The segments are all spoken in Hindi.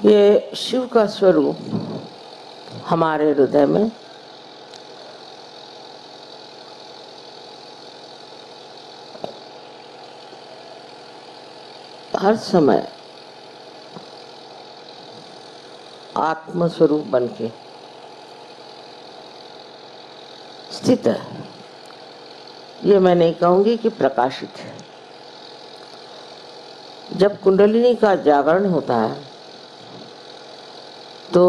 ये शिव का स्वरूप हमारे हृदय में हर समय आत्म स्वरूप बन के स्थित है। ये मैं नहीं कहूंगी कि प्रकाशित है। जब कुंडलिनी का जागरण होता है तो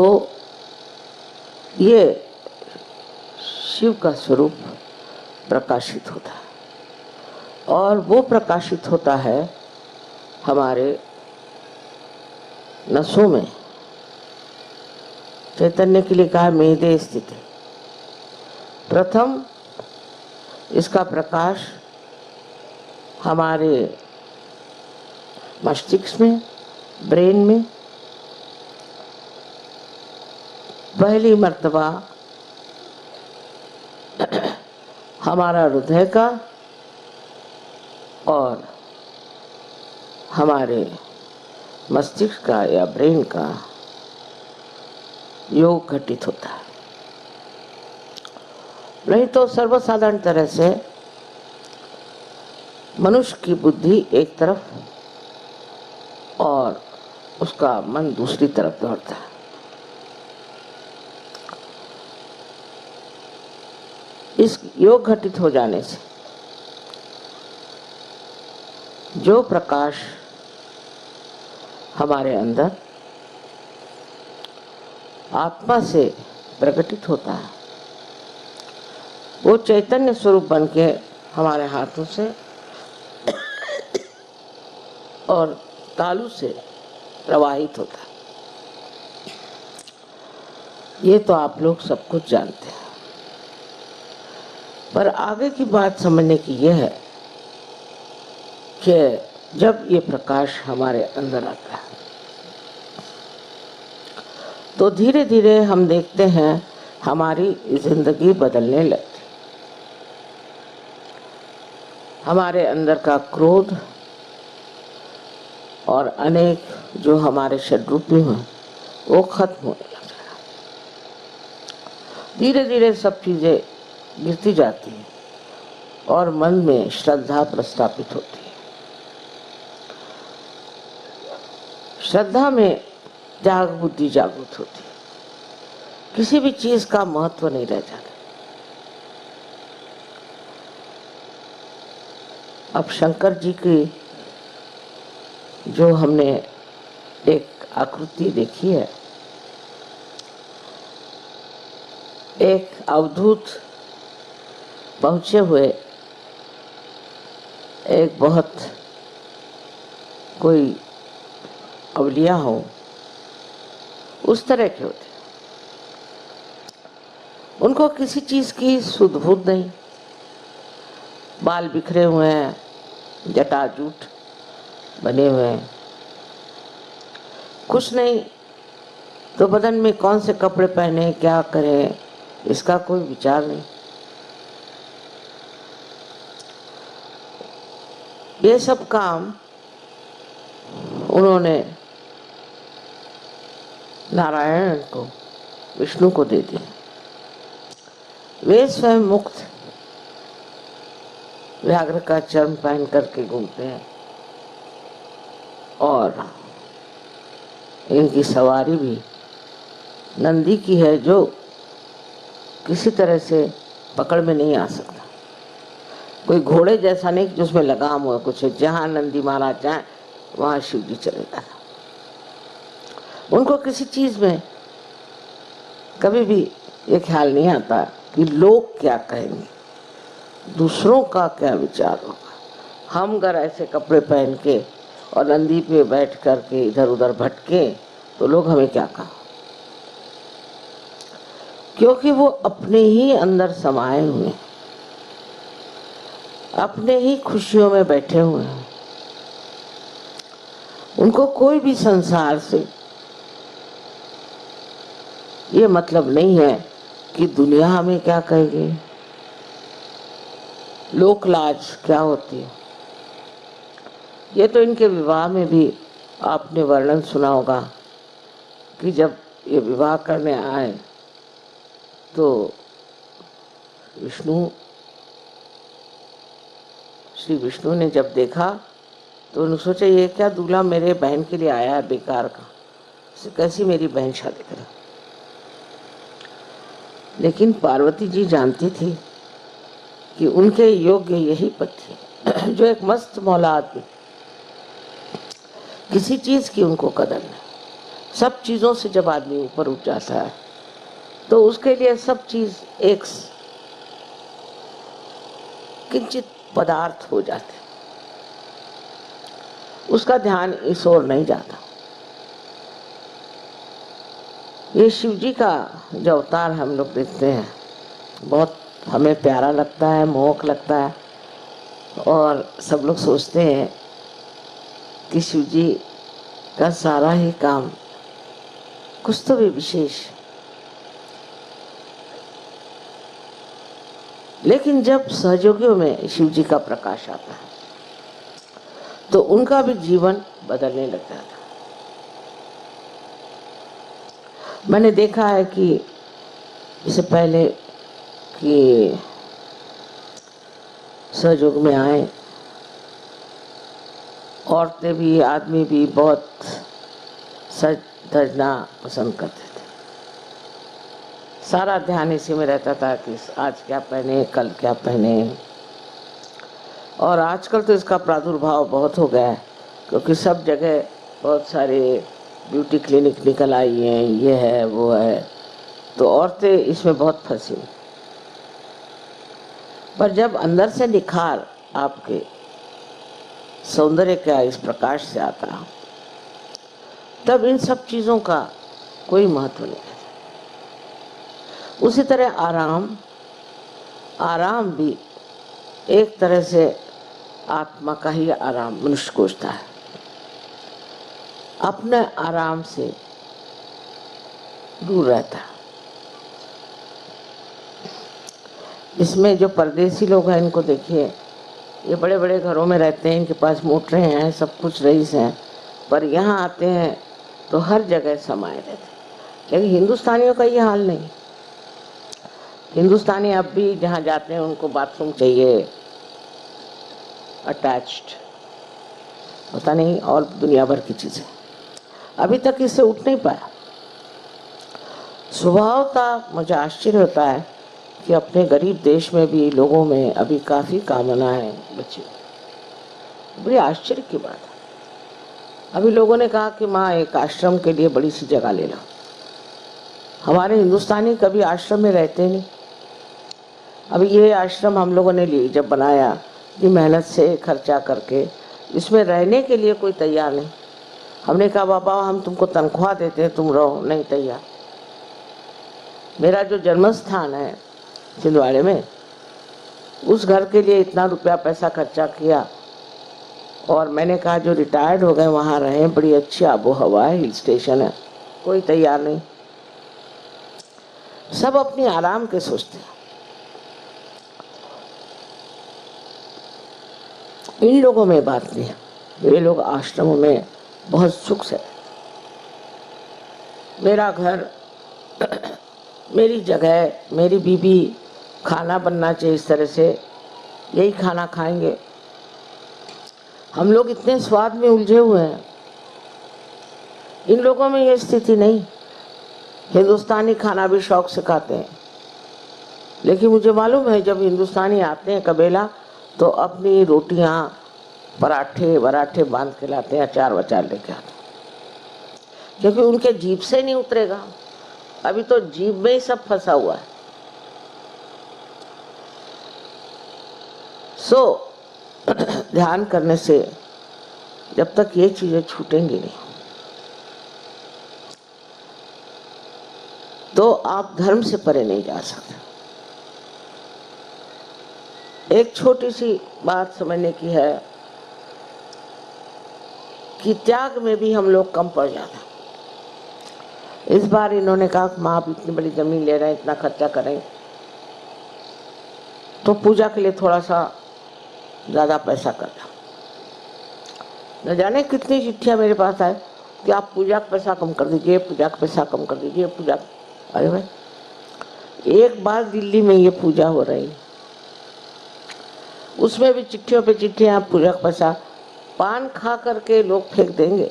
ये शिव का स्वरूप प्रकाशित होता है और वो प्रकाशित होता है हमारे नसों में। चैतन्य के लिए कहा मेदे स्थित है। प्रथम इसका प्रकाश हमारे मस्तिष्क में, ब्रेन में पहली मर्तबा हमारा हृदय का और हमारे मस्तिष्क का या ब्रेन का योग घटित होता है। नहीं तो सर्वसाधारण तरह से मनुष्य की बुद्धि एक तरफ और उसका मन दूसरी तरफ दौड़ता है। इस योग घटित हो जाने से जो प्रकाश हमारे अंदर आत्मा से प्रकटित होता है वो चैतन्य स्वरूप बन के हमारे हाथों से और तालू से प्रवाहित होता है। ये तो आप लोग सब कुछ जानते हैं, पर आगे की बात समझने की यह है कि जब ये प्रकाश हमारे अंदर आता है तो धीरे धीरे हम देखते हैं हमारी जिंदगी बदलने लगती। हमारे अंदर का क्रोध और अनेक जो हमारे षड्रूपी हैं वो खत्म होने लग जाएगा। धीरे धीरे सब चीजें गिरती जाती हैं और मन में श्रद्धा प्रस्थापित होती है। श्रद्धा में जाग बुद्धि जागृत होती है। किसी भी चीज का महत्व नहीं रह जाता। अब शंकर जी की जो हमने एक आकृति देखी है, एक अवधूत पहुंचे हुए एक बहुत कोई अवलिया हो उस तरह के होते। उनको किसी चीज की सुध बुध नहीं, बाल बिखरे हुए हैं, जटाजूट बने हुए हैं, कुछ नहीं तो बदन में कौन से कपड़े पहने क्या करें इसका कोई विचार नहीं। ये सब काम उन्होंने नारायण को, विष्णु को दे दिया। वे स्वयं मुक्त व्याघ्र का चर्म पहन करके घूमते हैं और इनकी सवारी भी नंदी की है जो किसी तरह से पकड़ में नहीं आ सकता। कोई घोड़े जैसा नहीं जिसमें लगाम हुआ कुछ है। जहाँ नंदी महाराज जाए वहाँ शिव जी चले जाना। उनको किसी चीज में कभी भी ये ख्याल नहीं आता कि लोग क्या कहेंगे, दूसरों का क्या विचार होगा। हम अगर ऐसे कपड़े पहन के और नंदी पे बैठ करके इधर उधर भटके तो लोग हमें क्या कहा, क्योंकि वो अपने ही अंदर समाये हुए हैं, अपने ही खुशियों में बैठे हुए हैं। उनको कोई भी संसार से ये मतलब नहीं है कि दुनिया हमें क्या कहेगी, लोक लाज क्या होती है। ये तो इनके विवाह में भी आपने वर्णन सुना होगा कि जब ये विवाह करने आए तो श्री विष्णु ने जब देखा तो उन्होंने सोचा ये क्या दूल्हा मेरे बहन के लिए आया है बेकार का, कैसी मेरी बहन शादी करे। लेकिन पार्वती जी जानती थी कि उनके योग्य यही पति है जो एक मस्त मौला आदमी, किसी चीज की उनको कदर नहीं। सब चीजों से जब आदमी ऊपर उठ जाता है तो उसके लिए सब चीज एक किंचित पदार्थ हो जाते, उसका ध्यान इस ओर नहीं जाता। ये शिव जी का जो अवतार हम लोग देखते हैं बहुत हमें प्यारा लगता है, मोहक लगता है, और सब लोग सोचते हैं कि शिव जी का सारा ही काम कुछ तो भी विशेष। लेकिन जब सहयोगियों में शिव जी का प्रकाश आता है तो उनका भी जीवन बदलने लग जाता है। मैंने देखा है कि इससे पहले कि सहयोग में आए, औरतें भी आदमी भी बहुत सज धजना पसंद करते थे। सारा ध्यान इसी में रहता था कि आज क्या पहने, कल क्या पहने। और आजकल तो इसका प्रादुर्भाव बहुत हो गया है, क्योंकि सब जगह बहुत सारे ब्यूटी क्लिनिक निकल आई हैं, ये है वो है, तो औरतें इसमें बहुत फंसी। पर जब अंदर से निखार आपके सौंदर्य का इस प्रकाश से आता है तब इन सब चीज़ों का कोई महत्व नहीं है। उसी तरह आराम भी एक तरह से आत्मा का ही आराम मनुष्य खोजता है। अपने आराम से दूर रहता है। इसमें जो परदेसी लोग हैं इनको देखिए, ये बड़े बड़े घरों में रहते हैं, इनके पास मोटरें हैं, सब कुछ रईस हैं, पर यहाँ आते हैं तो हर जगह समाये रहते हैं। लेकिन हिंदुस्तानियों का ये हाल नहीं। हिंदुस्तानी अब भी जहाँ जाते हैं उनको बाथरूम चाहिए अटैच्ड, पता नहीं और दुनिया भर की चीज़ें। अभी तक इससे उठ नहीं पाया। स्वभावतः मुझे आश्चर्य होता है कि अपने गरीब देश में भी लोगों में अभी काफ़ी कामना है बच्चे। बड़ी आश्चर्य की बात है। अभी लोगों ने कहा कि माँ एक आश्रम के लिए बड़ी सी जगह ले लो। हमारे हिंदुस्तानी कभी आश्रम में रहते नहीं। अभी ये आश्रम हम लोगों ने लिए जब बनाया, कि मेहनत से खर्चा करके, इसमें रहने के लिए कोई तैयार नहीं। हमने कहा बाबा हम तुमको तनख्वाह देते हैं, तुम रहो, नहीं तैयार। मेरा जो जन्म स्थान है छिंदवाड़े में, उस घर के लिए इतना रुपया पैसा खर्चा किया, और मैंने कहा जो रिटायर्ड हो गए वहाँ रहें, बड़ी अच्छी आबो हवा है, हिल स्टेशन है, कोई तैयार नहीं। सब अपनी आराम के सोचते हैं। इन लोगों में बात नहीं है, ये लोग आश्रमों में बहुत सुख से। मेरा घर, मेरी जगह, मेरी बीबी, खाना बनना चाहिए इस तरह से, यही खाना खाएंगे। हम लोग इतने स्वाद में उलझे हुए हैं, इन लोगों में ये स्थिति नहीं। हिंदुस्तानी खाना भी शौक से खाते हैं, लेकिन मुझे मालूम है जब हिंदुस्तानी आते हैं कबेला तो अपनी रोटियां पराठे वराठे बांध के लाते हैं, अचार वचार लेके आते हैं, क्योंकि उनके जीभ से नहीं उतरेगा। अभी तो जीभ में ही सब फंसा हुआ है। ध्यान करने से जब तक ये चीजें छूटेंगी नहीं तो आप धर्म से परे नहीं जा सकते। एक छोटी सी बात समझने की है कि त्याग में भी हम लोग कम पड़ जाते हैं। इस बार इन्होंने कहा माँ आप इतनी बड़ी जमीन ले रहे हैं, इतना खर्चा करें, तो पूजा के लिए थोड़ा सा ज्यादा पैसा करना। न जाने कितनी चिट्ठियां मेरे पास आए, कि आप पूजा का पैसा कम कर दीजिए, पूजा का पैसा कम कर दीजिए, पूजा। अरे भाई, एक बार दिल्ली में ये पूजा हो रही, उसमें भी चिट्ठियों पे चिट्ठियाँ, पूजा का पैसा। पान खा करके लोग फेंक देंगे,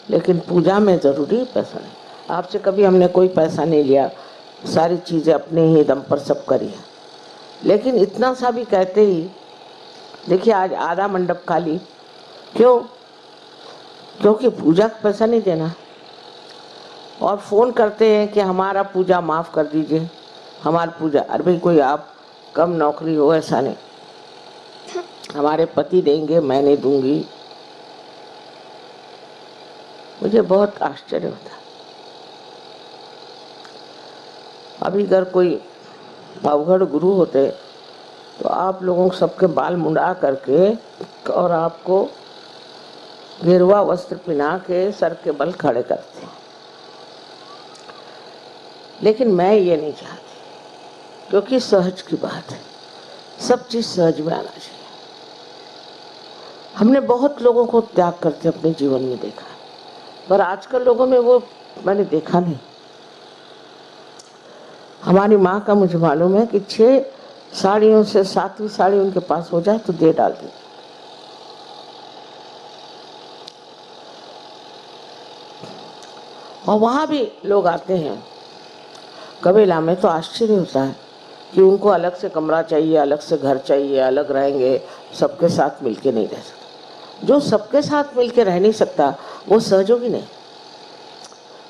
लेकिन पूजा में ज़रूरी पैसा नहीं। आपसे कभी हमने कोई पैसा नहीं लिया, सारी चीज़ें अपने ही दम पर सब करी है। लेकिन इतना सा भी कहते ही, देखिए आज आधा मंडप खाली, क्यों? क्योंकि पूजा का पैसा नहीं देना। और फ़ोन करते हैं कि हमारा पूजा माफ़ कर दीजिए, हमारी पूजा। अरे भाई, कोई आप कम नौकरी हो ऐसा नहीं, हमारे पति देंगे, मैं नहीं दूंगी। मुझे बहुत आश्चर्य होता है। अभी अगर कोई अवघड़ गुरु होते तो आप लोगों को सबके बाल मुंडा करके और आपको गेरुआ वस्त्र पहना के सर के बल खड़े करते। लेकिन मैं ये नहीं चाहती, क्योंकि सहज की बात है, सब चीज़ सहज में आना चाहिए। हमने बहुत लोगों को त्याग करते अपने जीवन में देखा, पर आजकल लोगों में वो मैंने देखा नहीं। हमारी माँ का मुझे मालूम है कि 6 साड़ियों से 7वीं साड़ी उनके पास हो जाए तो दे डालती। और वहाँ भी लोग आते हैं कबीला में, तो आश्चर्य होता है कि उनको अलग से कमरा चाहिए, अलग से घर चाहिए, अलग रहेंगे, सबके साथ मिलके नहीं रह सकते। जो सबके साथ मिलके रह नहीं सकता वो सहयोगी नहीं।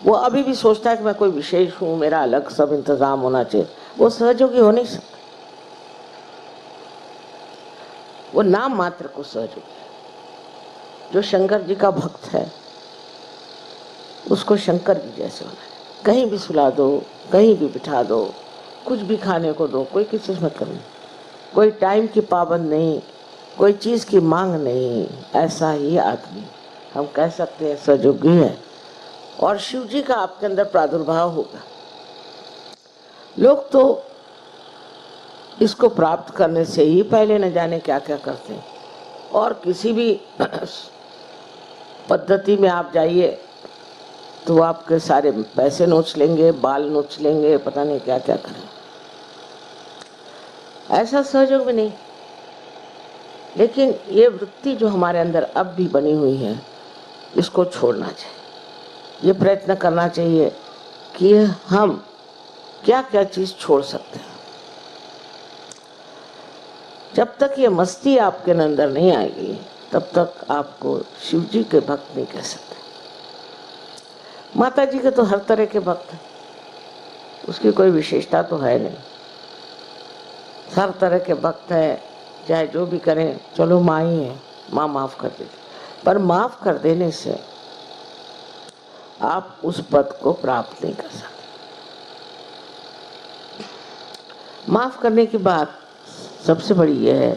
वो अभी भी सोचता है कि मैं कोई विशेष हूँ, मेरा अलग सब इंतजाम होना चाहिए। वो सहयोगी हो नहीं सकता, वो नाम मात्र को सहयोगी है। जो शंकर जी का भक्त है उसको शंकर जी जैसे होना है। कहीं भी सुला दो, कहीं भी बिठा दो, कुछ भी खाने को दो, कोई किसी से मतलब नहीं, कोई टाइम की पाबंद नहीं, कोई चीज़ की मांग नहीं। ऐसा ही आदमी हम कह सकते हैं सहयोगी है। और शिव जी का आपके अंदर प्रादुर्भाव होगा। लोग तो इसको प्राप्त करने से ही पहले न जाने क्या क्या करते हैं। और किसी भी पद्धति में आप जाइए तो वो आपके सारे पैसे नोच लेंगे, बाल नोच लेंगे, पता नहीं क्या क्या करें। ऐसा सहयोग भी नहीं। लेकिन ये वृत्ति जो हमारे अंदर अब भी बनी हुई है, इसको छोड़ना चाहिए। ये प्रयत्न करना चाहिए कि हम क्या क्या चीज़ छोड़ सकते हैं। जब तक ये मस्ती आपके अंदर नहीं आएगी तब तक आपको शिव जी के भक्त नहीं कह सकते। माता जी के तो हर तरह के भक्त हैं, उसकी कोई विशेषता तो है नहीं। हर तरह के भक्त हैं, चाहे जो भी करें, चलो माँ ही है, माँ माफ़ कर देती। पर माफ़ कर देने से आप उस पद को प्राप्त नहीं कर सकते। माफ़ करने की बात सबसे बड़ी यह है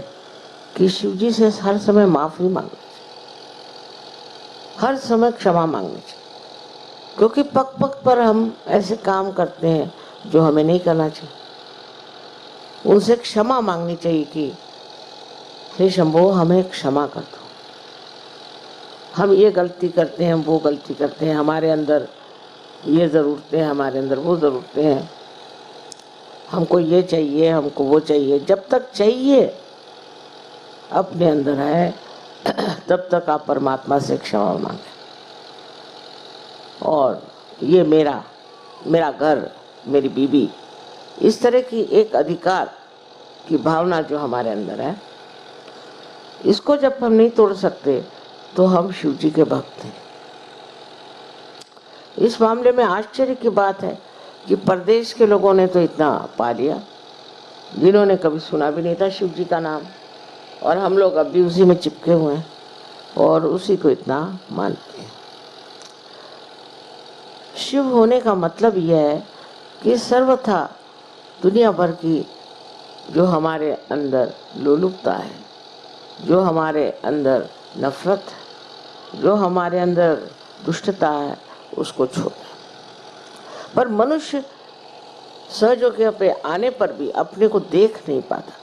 कि शिव जी से हर समय माफ़ी मांगनी चाहिए, हर समय क्षमा मांगनी चाहिए। क्योंकि पग पग पर हम ऐसे काम करते हैं जो हमें नहीं करना चाहिए। उनसे क्षमा मांगनी चाहिए कि हे शंभो, हमें क्षमा कर दो, हम ये गलती करते हैं, हम वो गलती करते हैं, हमारे अंदर ये ज़रूरतें हैं, हमारे अंदर वो ज़रूरतें हैं, हमको ये चाहिए, हमको वो चाहिए। जब तक चाहिए अपने अंदर है तब तक आप परमात्मा से क्षमा मांगें। और ये मेरा घर, मेरी बीवी, इस तरह की एक अधिकार की भावना जो हमारे अंदर है, इसको जब हम नहीं तोड़ सकते तो हम शिव जी के भक्त हैं। इस मामले में आश्चर्य की बात है कि प्रदेश के लोगों ने तो इतना पा लिया, जिन्होंने कभी सुना भी नहीं था शिव जी का नाम, और हम लोग अब भी उसी में चिपके हुए हैं और उसी को इतना मानते हैं। शिव होने का मतलब यह है कि सर्वथा दुनिया भर की जो हमारे अंदर लोलुपता है, जो हमारे अंदर नफरत है, जो हमारे अंदर दुष्टता है, उसको छोड़ें। पर मनुष्य सहयोग पे आने पर भी अपने को देख नहीं पाता।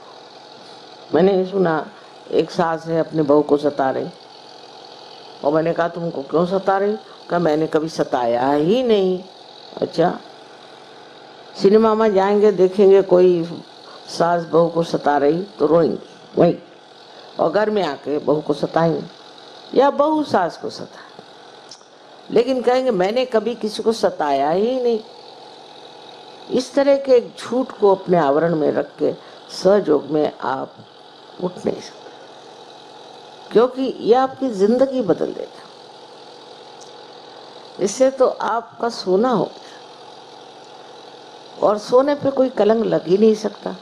मैंने सुना एक सास है अपने बहू को सता रही, और मैंने कहा तुमको क्यों सता रही? कहा मैंने कभी सताया ही नहीं। अच्छा, सिनेमा में जाएंगे, देखेंगे कोई सास बहू को सता रही तो रोएंगे वही, और घर में आके बहू को सताएंगे या बहू सास को सताए, लेकिन कहेंगे मैंने कभी किसी को सताया ही नहीं। इस तरह के एक झूठ को अपने आवरण में रख के सहयोग में आप उठ नहीं सकते, क्योंकि यह आपकी जिंदगी बदल देगा। इससे तो आपका सोना हो गया, और सोने पे कोई कलंक लग ही नहीं सकता,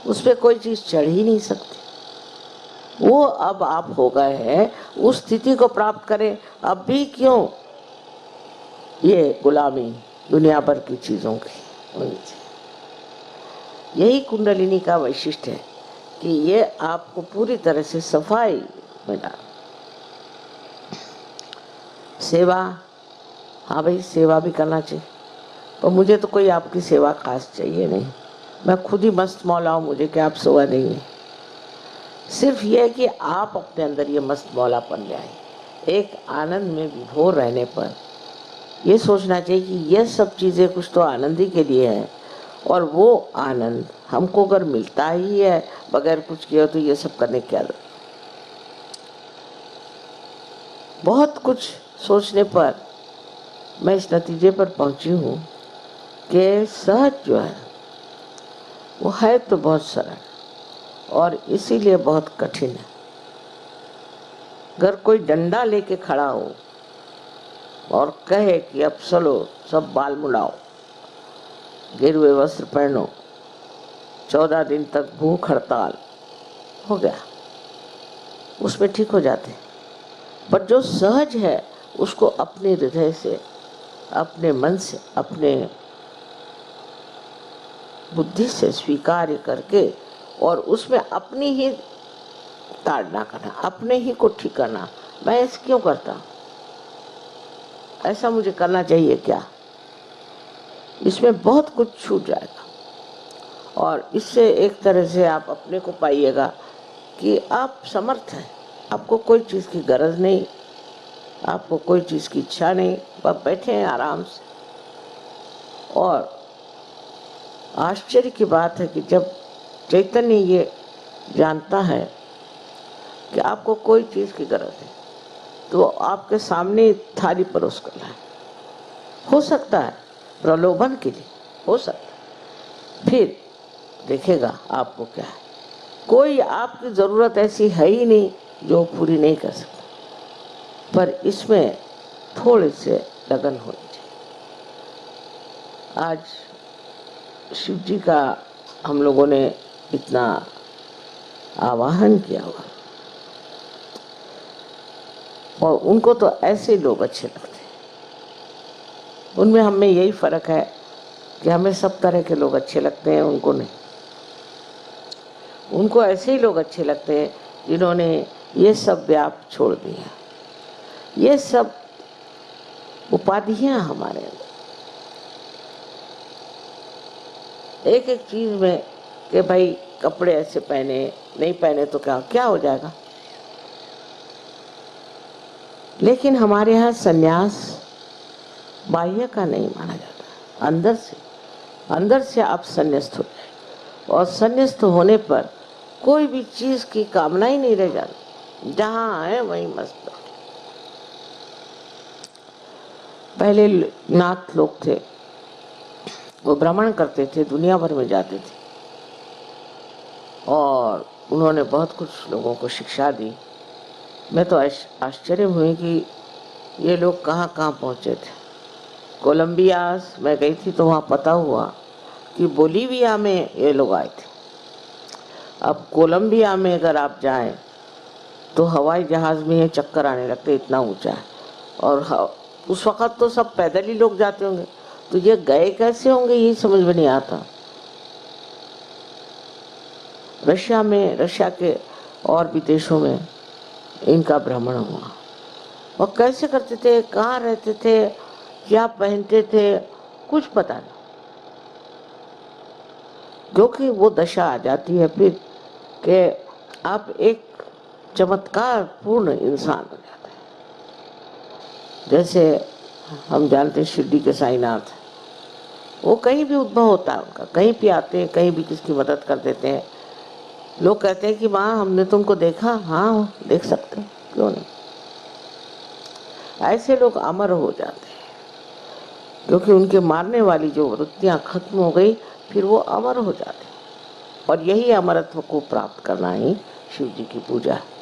उस पे कोई चीज चढ़ ही नहीं सकती। वो अब आप हो गए हैं, उस स्थिति को प्राप्त करें। अब भी क्यों ये गुलामी दुनिया भर की चीजों की होनी चाहिए। यही कुंडलिनी का वैशिष्ट है कि ये आपको पूरी तरह से सफाई मिला। सेवा, हाँ भाई सेवा भी करना चाहिए, पर मुझे तो कोई आपकी सेवा खास चाहिए नहीं, मैं खुद ही मस्त मौला हूँ, मुझे क्या आप सेवा देंगे। सिर्फ ये है कि आप अपने अंदर ये मस्त मौलापन ले आए। एक आनंद में विभोर रहने पर ये सोचना चाहिए कि ये सब चीज़ें कुछ तो आनंद ही के लिए है, और वो आनंद हमको अगर मिलता ही है बगैर कुछ किए तो ये सब करने क्या जरूरत। बहुत कुछ सोचने पर मैं इस नतीजे पर पहुंची हूँ कि सहज जो है वो है तो बहुत सरल और इसीलिए बहुत कठिन है। अगर कोई डंडा लेके खड़ा हो और कहे कि अब चलो सब बाल मुड़ाओ, गिरवे वस्त्र पहनो, 14 दिन तक भूख हड़ताल, हो गया, उसमें ठीक हो जाते। पर जो सहज है उसको अपने हृदय से, अपने मन से, अपने बुद्धि से स्वीकार करके और उसमें अपनी ही ताड़ना करना, अपने ही को ठीक करना। मैं ऐसे क्यों करता, ऐसा मुझे करना चाहिए क्या, इसमें बहुत कुछ छूट जाएगा। और इससे एक तरह से आप अपने को पाइएगा कि आप समर्थ हैं, आपको कोई चीज़ की गरज नहीं, आपको कोई चीज़ की इच्छा नहीं, आप बैठे हैं आराम से। और आश्चर्य की बात है कि जब चैतन्य ये जानता है कि आपको कोई चीज़ की गरज है तो आपके सामने थाली परोस कर लाए। हो सकता है प्रलोभन के लिए, हो सकता है, फिर देखेगा आपको क्या है। कोई आपकी ज़रूरत ऐसी है ही नहीं जो पूरी नहीं कर सकता, पर इसमें थोड़े से लगन होनी चाहिए। आज शिव जी का हम लोगों ने इतना आवाहन किया हुआ, और उनको तो ऐसे लोग अच्छे लगते हैं। उनमें हमें यही फर्क है कि हमें सब तरह के लोग अच्छे लगते हैं, उनको नहीं। उनको ऐसे ही लोग अच्छे लगते हैं जिन्होंने ये सब व्याप छोड़ दिया। ये सब उपाधियां हमारे अंदर, एक एक चीज में कि भाई कपड़े ऐसे पहने, नहीं पहने तो क्या हो जाएगा। लेकिन हमारे यहाँ सन्यास बाह्य का नहीं माना जाता, अंदर से आप संन्यास्त हो जाए, और संन्यास्त होने पर कोई भी चीज की कामना ही नहीं रह जाती, जहाँ है वहीं मस्त। पहले नाथ लोग थे, वो भ्रमण करते थे, दुनिया भर में जाते थे, और उन्होंने बहुत कुछ लोगों को शिक्षा दी। मैं तो आश्चर्य हुई कि ये लोग कहाँ कहाँ पहुँचे थे। कोलंबिया मैं गई थी तो वहाँ पता हुआ कि बोलीविया में ये लोग आए थे। अब कोलंबिया में अगर आप जाएं तो हवाई जहाज़ में ये चक्कर आने लगते, इतना ऊंचा है। और उस वक़्त तो सब पैदल ही लोग जाते होंगे, तो ये गए कैसे होंगे ये समझ में नहीं आता। रशिया में, रशिया के और भी देशों में इनका भ्रमण हुआ। और कैसे करते थे, कहाँ रहते थे, क्या पहनते थे, कुछ पता नहीं, क्योंकि वो दशा आ जाती है फिर कि आप एक चमत्कार पूर्ण इंसान हो जाते हैं। जैसे हम जानते हैं शिरडी के साईनाथ, वो कहीं भी उद्भव होता है उनका, कहीं भी आते हैं, कहीं भी किसकी मदद कर देते हैं। लोग कहते हैं कि माँ हमने तुमको देखा, हाँ देख सकते हैं, क्यों नहीं। ऐसे लोग अमर हो जाते हैं क्योंकि उनके मारने वाली जो वृत्तियाँ खत्म हो गई, फिर वो अमर हो जाते हैं। और यही अमरत्व को प्राप्त करना ही शिव जी की पूजा है।